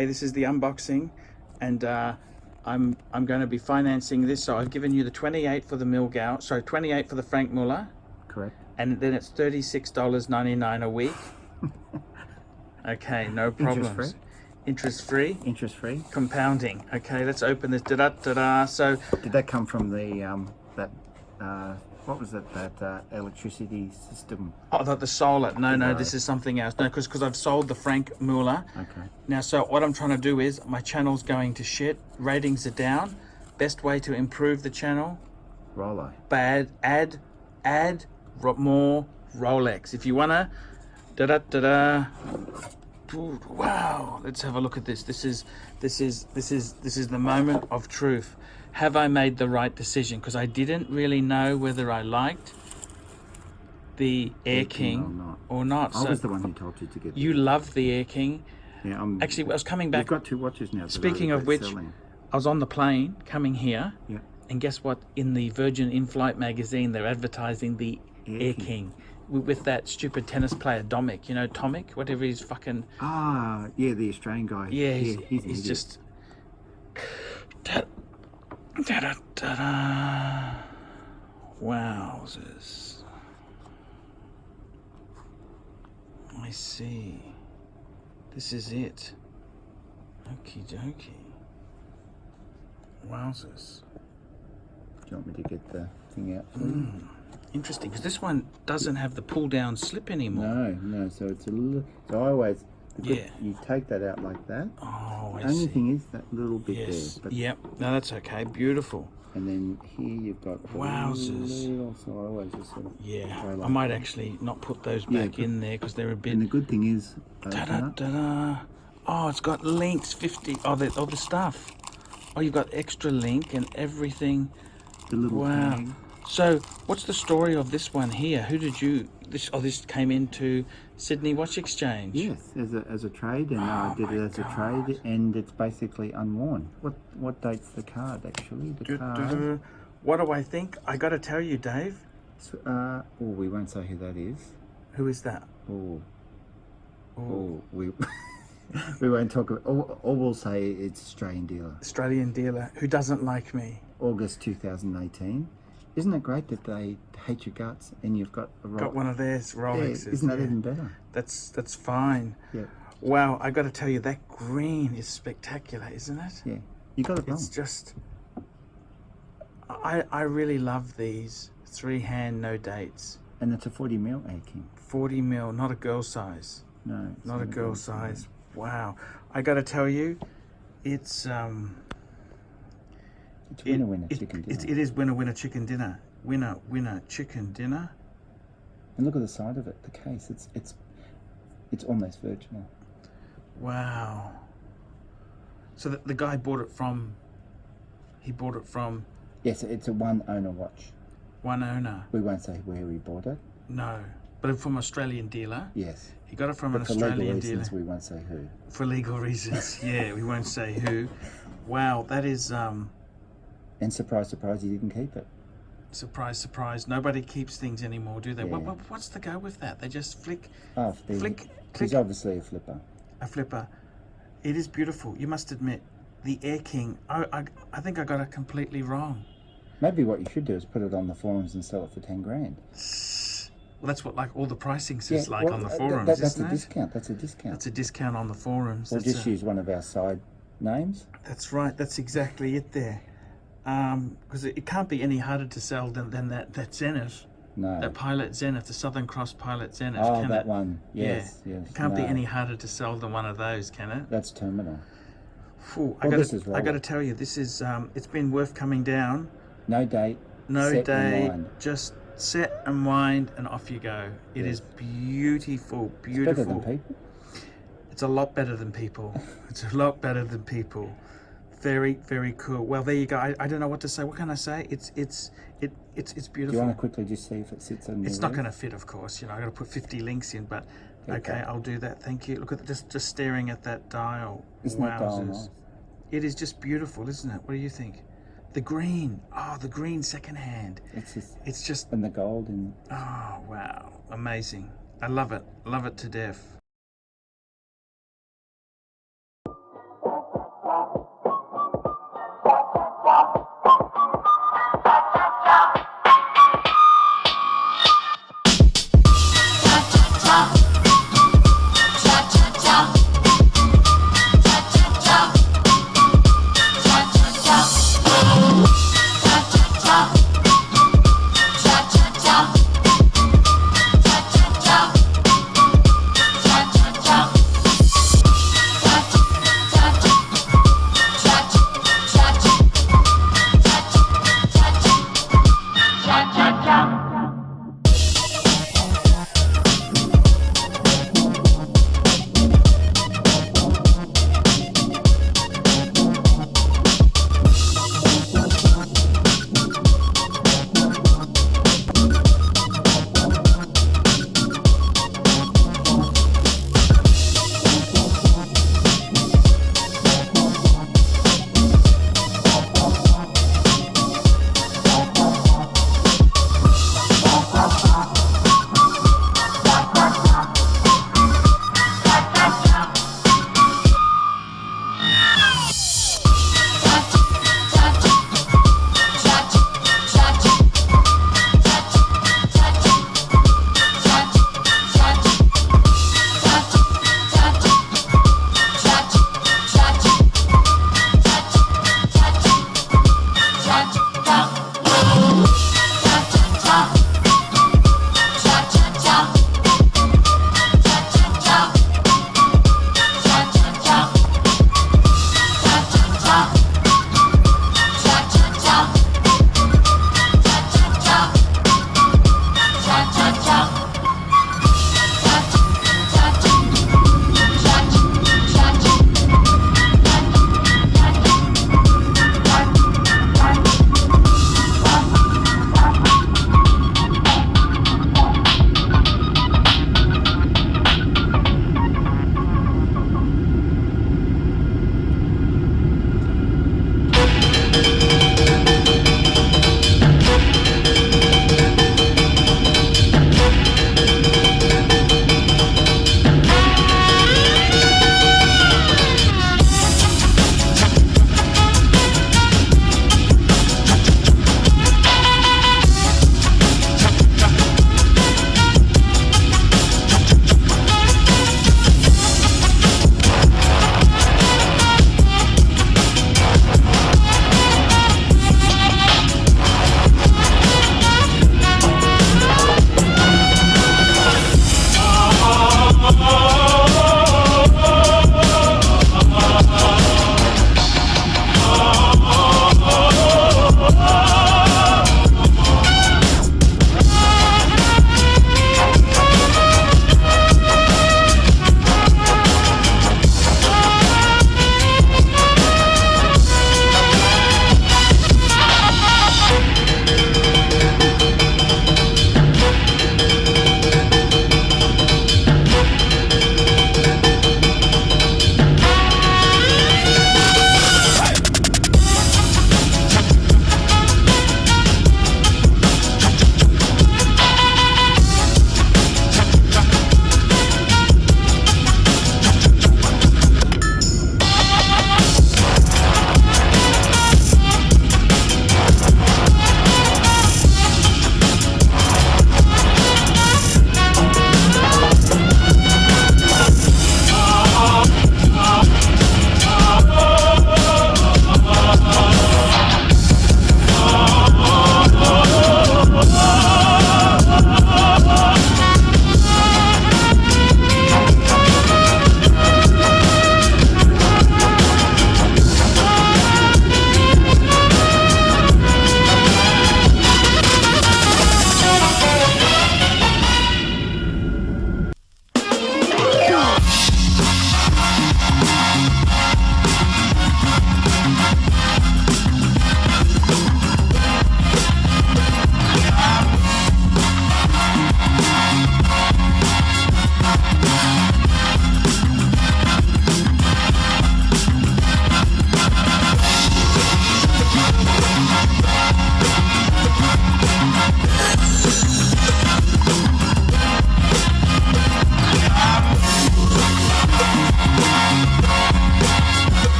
okay, this is the unboxing, and I'm going to be financing this. So I've given you the 28 for the Milgauss, sorry, 28 for the Frank Muller. Correct. And then it's $36.99 a week. Okay, no problems. Interest free. Interest free. Compounding. Okay, let's open this. Da-da-da-da. So did that come from the what was it, that electricity system? Oh, the solar. No, this is something else. No, because I've sold the Frank Muller. Okay. Now, so what I'm trying to do is, my channel's going to shit. Ratings are down. Best way to improve the channel? Rolo. Add more Rolex. If you wanna, da-da-da-da. Wow, let's have a look at this. This is the moment of truth. Have I made the right decision? Because I didn't really know whether I liked the Air King or not. I was the one who told you to get. You love the Air King. Yeah, actually, I was coming back. You've got 2 watches now. Speaking of which, I was on the plane coming here. Yeah. And guess what? In the Virgin In-Flight magazine, they're advertising the Air King. With that stupid tennis player Tomic, you know, Tomic, whatever he's fucking. Ah, yeah, the Australian guy. Yeah, he's just. Da-da-da-da. Wowzers. I see. This is it. Okie dokie. Wowzers. Do you want me to get the thing out for you? Interesting, because this one doesn't have the pull down slip anymore. No, so it's a little, so I always, yeah, you take that out like that. Oh, I see. The only thing is that little bit there. But yep, no, that's okay, beautiful. And then here you've got wowzers. Little, so I always just sort of I might actually not put those back in there because they're a bit. And the good thing is, oh, it's got links, 50, the stuff. Oh, you've got extra link and everything. The little tag. So, what's the story of this one here? Who did you? This came into Sydney Watch Exchange. Yes, as a trade, and I did it as a trade, and it's basically unworn. What date's the card actually? The card. What do I think? I got to tell you, Dave. So, we won't say who that is. Who is that? We won't talk about. Or we'll say it's Australian dealer. Australian dealer who doesn't like me. August 2018. Isn't it great that they hate your guts and you've got got one of theirs Rolexes? Yeah, isn't that even better? That's fine. Yeah. Wow, I got to tell you, that green is spectacular, isn't it? Yeah. You got it wrong. It's just, I really love these 3-hand, no dates. And it's a 40 mil Air King. 40 mil, not a girl size. No. Not a girl size. Wow. I got to tell you, it's winner chicken dinner. It is winner chicken dinner. Winner chicken dinner. And look at the side of it, the case. It's almost virginal. Wow. So the guy bought it from. He bought it from. Yes, it's a one owner watch. One owner. We won't say where he bought it. No, but from an Australian dealer. Yes. He got it from an Australian dealer. For legal reasons, we won't say who. For legal reasons, yeah, we won't say who. Wow, that is. And surprise, surprise, he didn't keep it. Surprise, surprise. Nobody keeps things anymore, do they? Yeah. What's the go with that? They just flick. Flick. He's He's obviously a flipper. A flipper. It is beautiful. You must admit, the Air King. I think I got it completely wrong. Maybe what you should do is put it on the forums and sell it for 10 grand. Well, that's what all the pricing says on the forums, that's isn't a discount. That's a discount. That's a discount on the forums. We'll just use one of our side names. That's right. That's exactly it there. Because it can't be any harder to sell than that Zenith. No. That Pilot Zenith, the Southern Cross Pilot Zenith. Oh, that one. Yes, yeah. yes. It can't be any harder to sell than one of those, can it? That's terminal. I got to tell you, this is it's been worth coming down. No date. No date. Just set and wind, and off you go. It is beautiful, beautiful. It's better than people. It's a lot better than people. It's a lot better than people. Very, very cool. Well, there you go. I don't know what to say. What can I say? It's beautiful. Do you want to quickly just see if it sits on? It's not going to fit, of course. You know, I got to put 50 links in, but okay, I'll do that. Thank you. Look at just staring at that dial. Isn't that dial nice? It is just beautiful, isn't it? What do you think? The green. Oh, the green secondhand. It's just and the gold and. Oh wow, amazing! I love it. Love it to death.